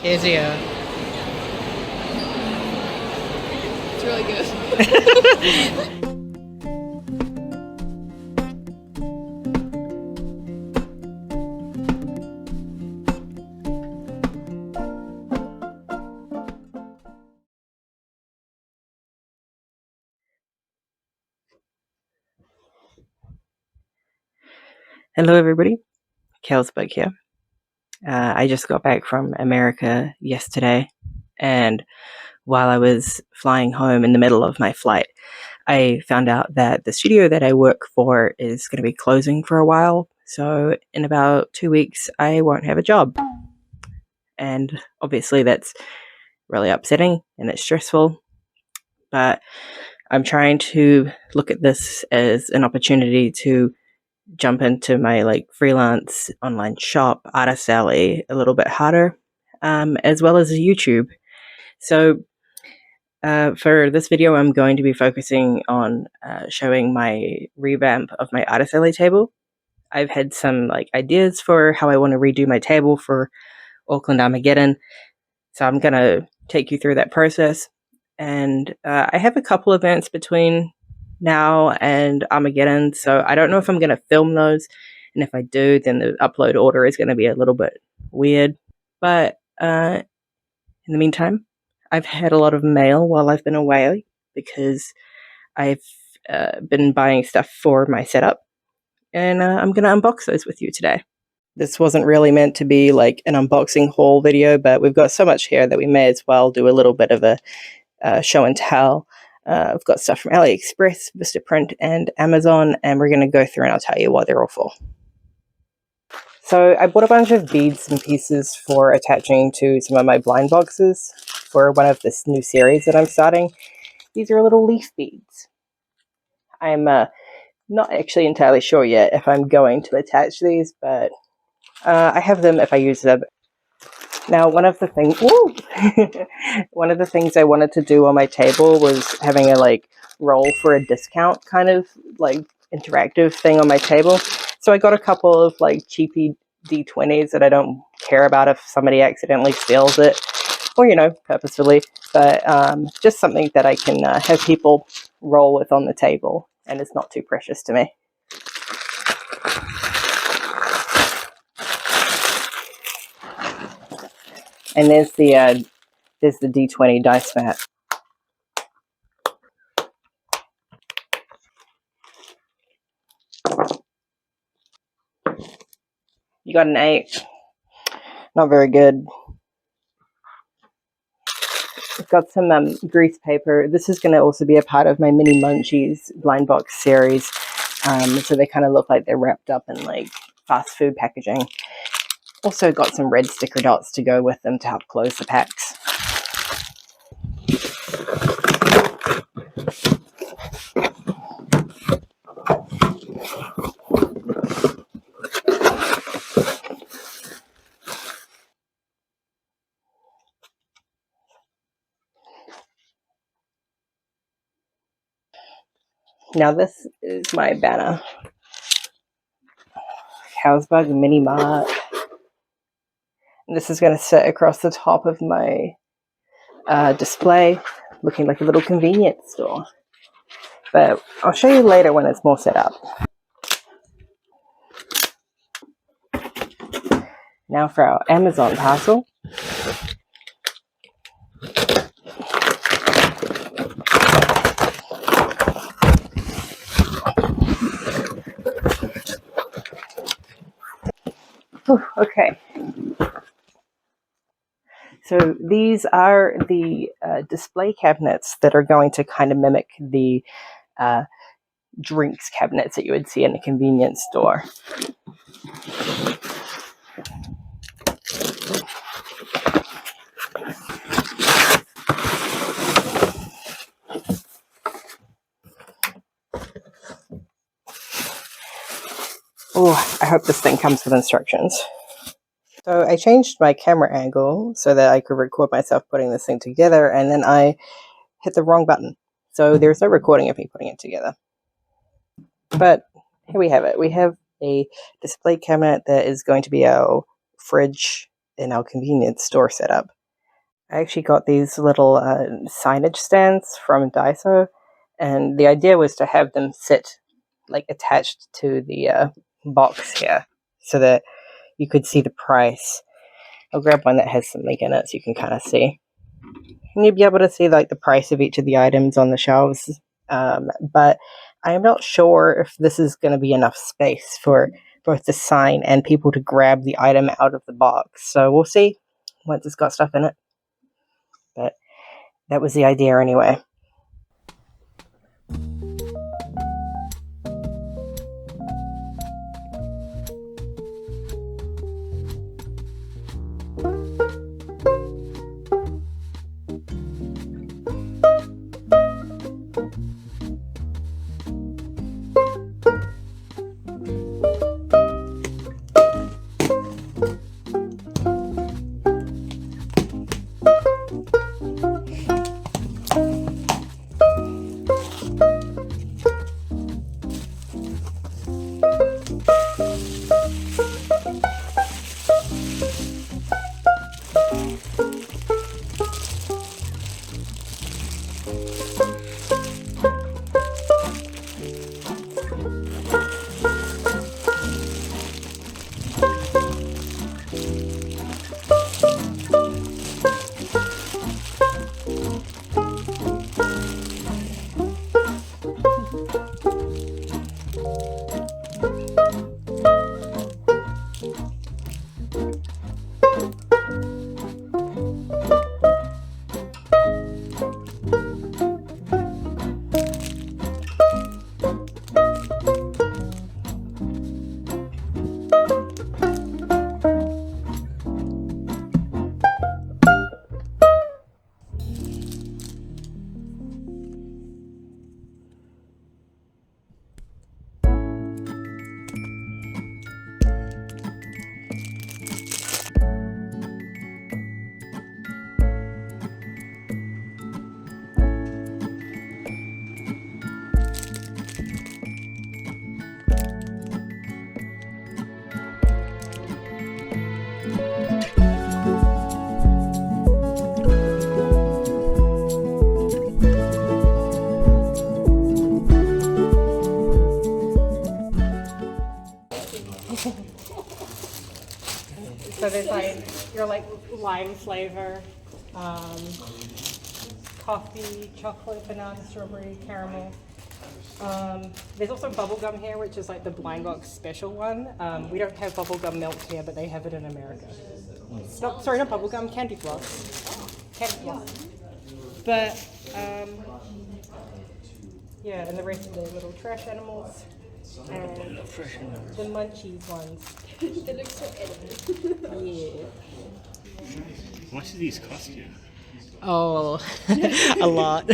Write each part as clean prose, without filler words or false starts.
Easier. It's really good. Hello everybody, Kalesbug here. I just got back from America yesterday, and while I was flying home in the middle of my flight, I found out that the studio that I work for is going to be closing for a while, so in about 2 weeks I won't have a job. And obviously that's really upsetting and it's stressful, but I'm trying to look at this as an opportunity to jump into my freelance online shop, Artist Alley, a little bit harder, as well as YouTube. So for this video, I'm going to be focusing on showing my revamp of my Artist Alley table. I've had some ideas for how I want to redo my table for Auckland Armageddon, so I'm going to take you through that process. And I have a couple events between now and Armageddon, so I don't know if I'm going to film those, and if I do, then the upload order is going to be a little bit weird. But in the meantime, I've had a lot of mail while I've been away because I've been buying stuff for my setup, and I'm going to unbox those with you today. This wasn't really meant to be like an unboxing haul video, but we've got so much here that we may as well do a little bit of a show and tell. I've got stuff from AliExpress, Vistaprint, and Amazon, and we're going to go through and I'll tell you why they're all for. So I bought a bunch of beads and pieces for attaching to some of my blind boxes for one of this new series that I'm starting. These are little leaf beads. I'm not actually entirely sure yet if I'm going to attach these, but I have them if I use them. Now, one of the things I wanted to do on my table was having a roll for a discount kind of interactive thing on my table. So I got a couple of cheapy D20s that I don't care about if somebody accidentally steals it, or purposefully, but just something that I can have people roll with on the table, and it's not too precious to me. And there's the D20 dice mat. You got an 8. Not very good. I've got some grease paper. This is going to also be a part of my Mini Munchies blind box series. So they kind of look like they're wrapped up in fast food packaging. Also got some red sticker dots to go with them to help close the packs. Now this is my banner. Kalesbug Mini Mart. And this is going to sit across the top of my display, looking like a little convenience store. But I'll show you later when it's more set up. Now for our Amazon parcel. Okay. So these are the display cabinets that are going to kind of mimic the drinks cabinets that you would see in a convenience store. Oh, I hope this thing comes with instructions. So I changed my camera angle so that I could record myself putting this thing together, and then I hit the wrong button. So there's no recording of me putting it together. But here we have it. We have a display cabinet that is going to be our fridge in our convenience store setup. I actually got these little signage stands from Daiso, and the idea was to have them sit like attached to the box here so that you could see the price. I'll grab one that has something in it so you can kind of see. And you'll be able to see like the price of each of the items on the shelves. But I'm not sure if this is going to be enough space for both the sign and people to grab the item out of the box. So we'll see once it's got stuff in it. But that was the idea anyway. So there's like your like lime flavor, coffee, chocolate, banana, strawberry, caramel. There's also bubblegum here, which is like the blind box special one. We don't have bubblegum milk here, but they have it in America. Not bubblegum, candy floss. Candy floss. But yeah, and the rest of the little trash animals. And the munchies ones. They look so edible. Yeah. How much do these cost you? Oh, a lot.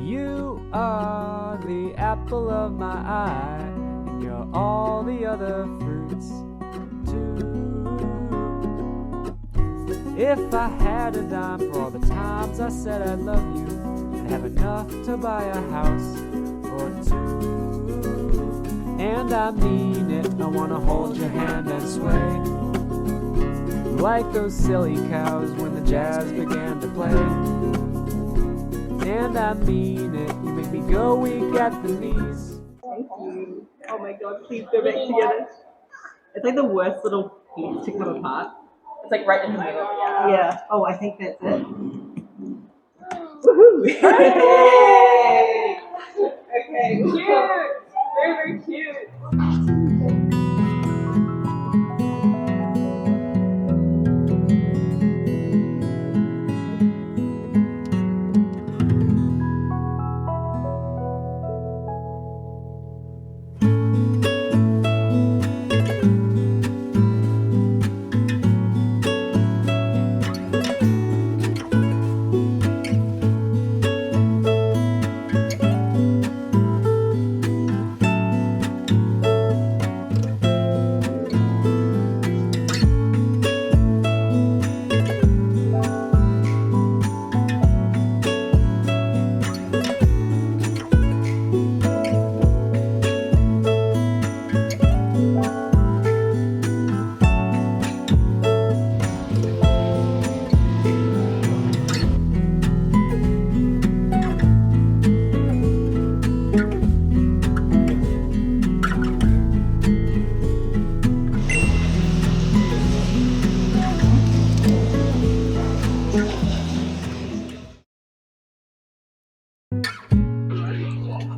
You are the apple of my eye, and you're all the other fruits too. If I had a dime for all the times I said I love you, I'd have enough to buy a house or two. And I mean it, I wanna hold your hand and sway, like those silly cows when the jazz began to play. And I mean it, you make me go weak at the knees. Thank you. Oh my god, please go back together. It's like the worst little piece to come apart. It's like right in the middle. Yeah. Oh, I think that's it. Woohoo! Okay, cute. Very, very cute.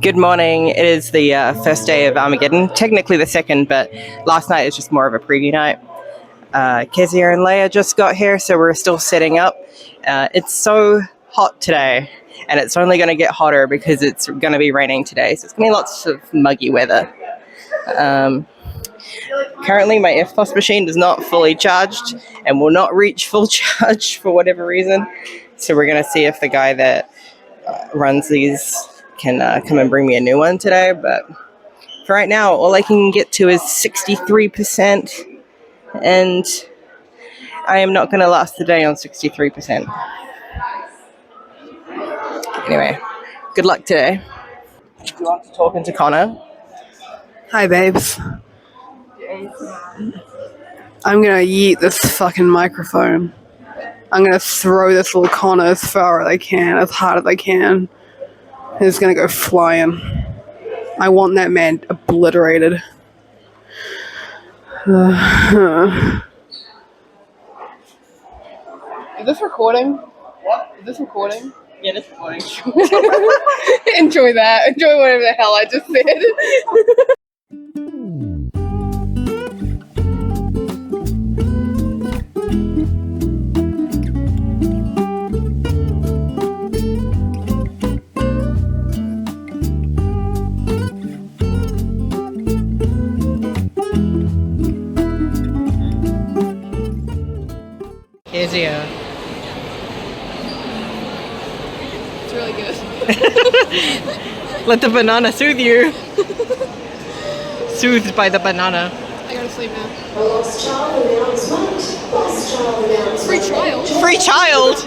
Good morning. It is the first day of Armageddon, technically the second, but last night is just more of a preview night. Kezia and Leia just got here, so we're still setting up. It's so hot today, and it's only going to get hotter because it's going to be raining today, so it's going to be lots of muggy weather. Currently, my FPOS machine is not fully charged and will not reach full charge for whatever reason, so we're going to see if the guy that runs these can come and bring me a new one today, but for right now, all I can get to is 63%, and I am not going to last the day on 63%. Anyway, good luck today. Do you want to talk into Connor? Hi, babes. I'm gonna yeet this fucking microphone. I'm gonna throw this little Connor as far as I can, as hard as I can. And it's gonna go flying. I want that man obliterated. Is this recording? What? Is this recording? Yeah, that's recording. Enjoy that. Enjoy whatever the hell I just said. Kezia. It's really good. Let the banana soothe you. Soothed by the banana. I gotta sleep now. Lost child announcement. Lost child announcement. Free trial. Free child!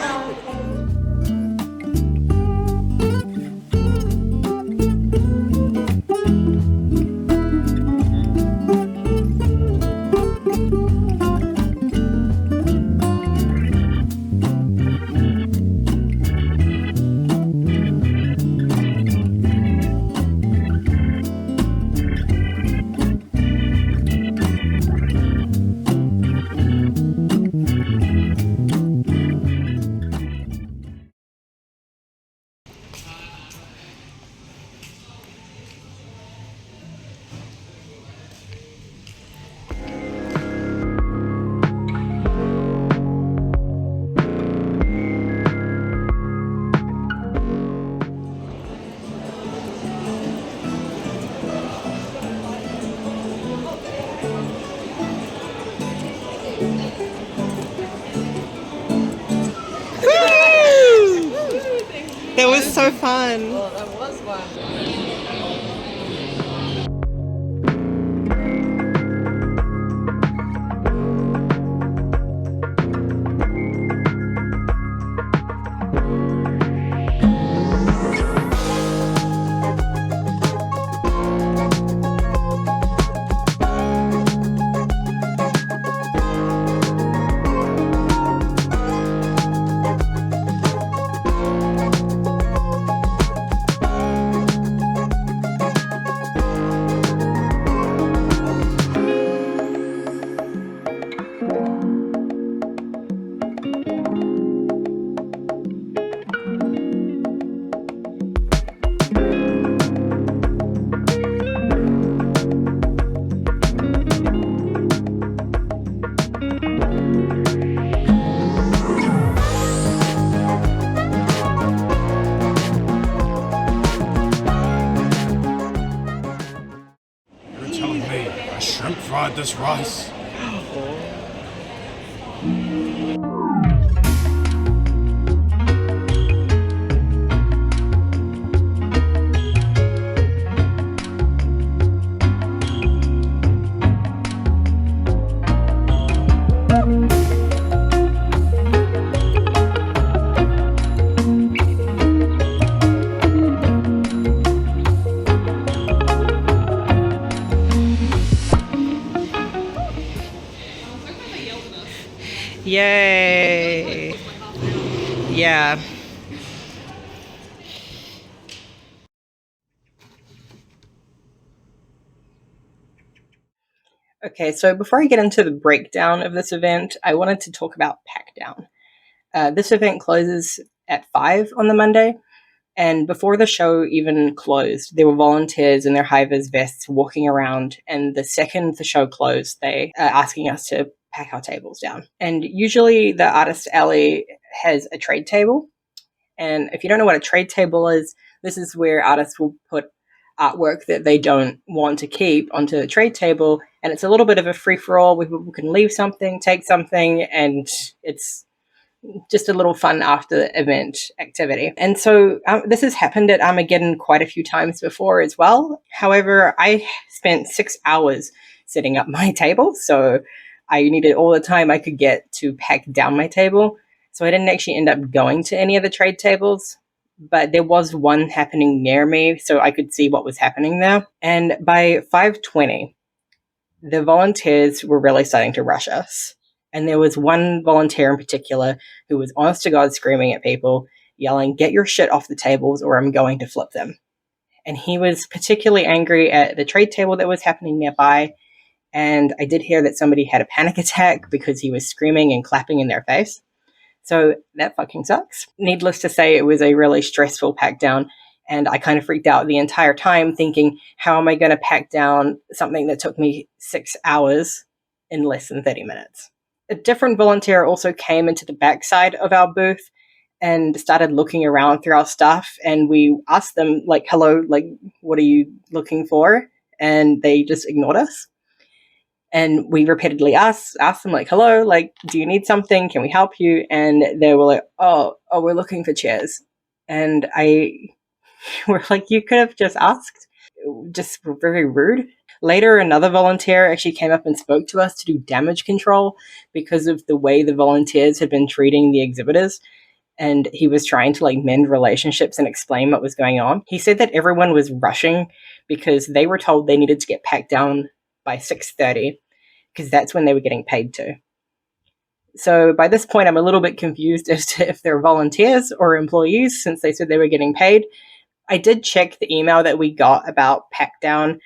That was so fun. Well, that was one. I shrimp fried this rice. Yay! Yeah. Okay, so before I get into the breakdown of this event, I wanted to talk about packdown. This event closes at 5 on the Monday, and before the show even closed, there were volunteers in their high-vis vests walking around, and the second the show closed, they are asking us to pack our tables down. And usually the artist alley has a trade table, and if you don't know what a trade table is, this is where artists will put artwork that they don't want to keep onto the trade table, and it's a little bit of a free-for-all where people can leave something, take something, and it's just a little fun after event activity. And so this has happened at Armageddon quite a few times before as well. However, I spent 6 hours setting up my table, so I needed all the time I could get to pack down my table. So I didn't actually end up going to any of the trade tables, but there was one happening near me, so I could see what was happening there. And by 5:20, the volunteers were really starting to rush us. And there was one volunteer in particular who was honest to God screaming at people, yelling, "Get your shit off the tables or I'm going to flip them." And he was particularly angry at the trade table that was happening nearby. And I did hear that somebody had a panic attack because he was screaming and clapping in their face. So that fucking sucks. Needless to say, it was a really stressful pack down. And I kind of freaked out the entire time thinking, how am I going to pack down something that took me 6 hours in less than 30 minutes? A different volunteer also came into the backside of our booth and started looking around through our stuff. And we asked them, like, hello, like, what are you looking for? And they just ignored us. And we repeatedly asked them, like, hello, like, do you need something? Can we help you? And they were like, oh, we're looking for chairs. And we're like, you could have just asked. Just very rude. Later, another volunteer actually came up and spoke to us to do damage control because of the way the volunteers had been treating the exhibitors. And he was trying to like mend relationships and explain what was going on. He said that everyone was rushing because they were told they needed to get packed down by 6:30 because that's when they were getting paid to. So by this point, I'm a little bit confused as to if they're volunteers or employees since they said they were getting paid. I did check the email that we got about pack down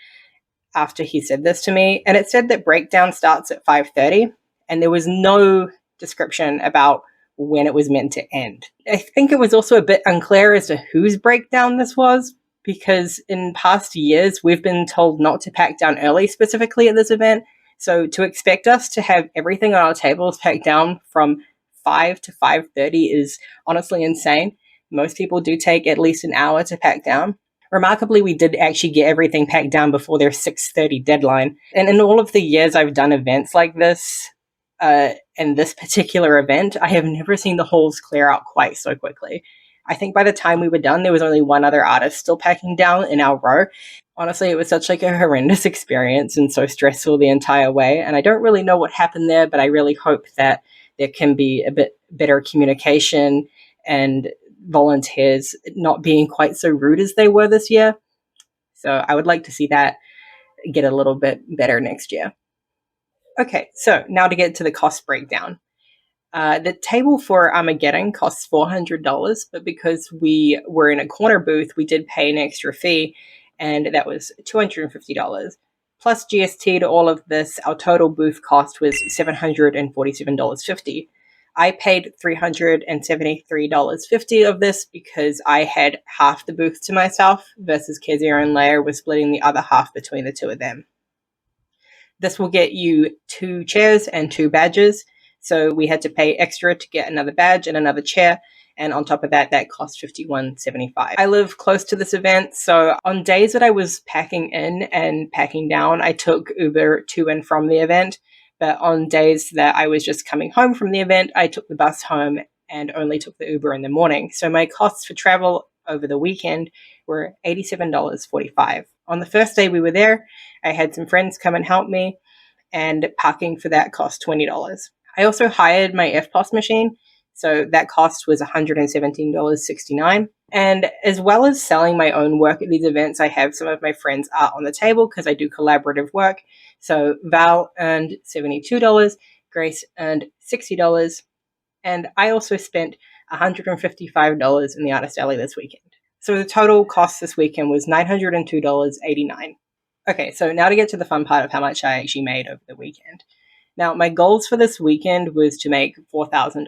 after he said this to me, and it said that breakdown starts at 5:30, and there was no description about when it was meant to end. I think it was also a bit unclear as to whose breakdown this was, because in past years we've been told not to pack down early, specifically at this event. So to expect us to have everything on our tables packed down from 5 to 5:30 is honestly insane. Most people do take at least an hour to pack down. Remarkably, we did actually get everything packed down before their 6:30 deadline. And in all of the years I've done events like this, and this particular event, I have never seen the halls clear out quite so quickly. I think by the time we were done, there was only one other artist still packing down in our row. Honestly, it was such like a horrendous experience and so stressful the entire way. And I don't really know what happened there, but I really hope that there can be a bit better communication and volunteers not being quite so rude as they were this year. So I would like to see that get a little bit better next year. Okay, so now to get to the cost breakdown. The table for Armageddon costs $400, but because we were in a corner booth, we did pay an extra fee, and that was $250. Plus GST to all of this, our total booth cost was $747.50. I paid $373.50 of this because I had half the booth to myself versus Kezia and Leia were splitting the other half between the two of them. This will get you 2 chairs and 2 badges. So we had to pay extra to get another badge and another chair. and on top of that, that cost $51.75. I live close to this event, so on days that I was packing in and packing down, I took Uber to and from the event, but on days that I was just coming home from the event, I took the bus home and only took the Uber in the morning. So my costs for travel over the weekend were $87.45. On the first day we were there, I had some friends come and help me, and parking for that cost $20. I also hired my FPOS machine, so that cost was $117.69. And as well as selling my own work at these events, I have some of my friends' art on the table because I do collaborative work. So Val earned $72, Grace earned $60, and I also spent $155 in the artist alley this weekend. So the total cost this weekend was $902.89. Okay, so now to get to the fun part of how much I actually made over the weekend. Now, my goals for this weekend was to make $4,000.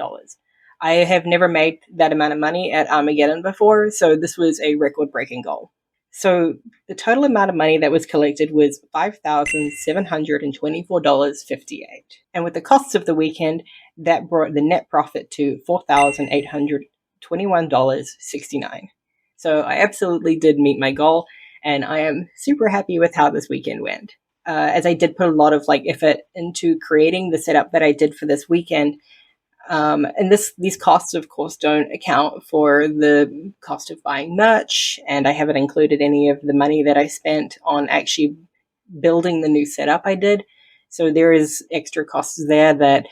I have never made that amount of money at Armageddon before, so this was a record-breaking goal. So the total amount of money that was collected was $5,724.58. And with the costs of the weekend, that brought the net profit to $4,821.69. So I absolutely did meet my goal, and I am super happy with how this weekend went. As I did put a lot of effort into creating the setup that I did for this weekend. And these costs, of course, don't account for the cost of buying merch, and I haven't included any of the money that I spent on actually building the new setup I did. So there is extra costs there that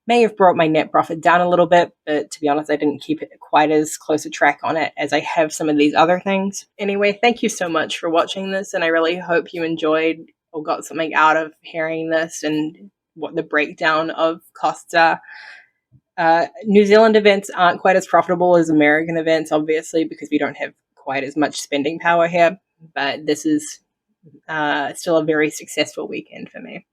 may have brought my net profit down a little bit, but to be honest, I didn't keep it quite as close a track on it as I have some of these other things. Anyway, thank you so much for watching this, and I really hope you enjoyed or got something out of hearing this and what the breakdown of costs are. New Zealand events aren't quite as profitable as American events, obviously, because we don't have quite as much spending power here, but this is still a very successful weekend for me.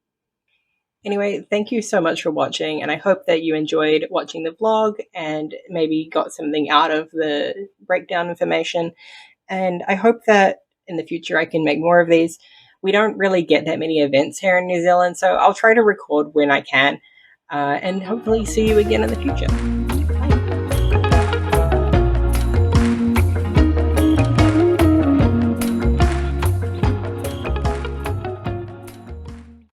Anyway, thank you so much for watching, and I hope that you enjoyed watching the vlog and maybe got something out of the breakdown information, and I hope that in the future I can make more of these. We don't really get that many events here in New Zealand, so I'll try to record when I can, and hopefully see you again in the future.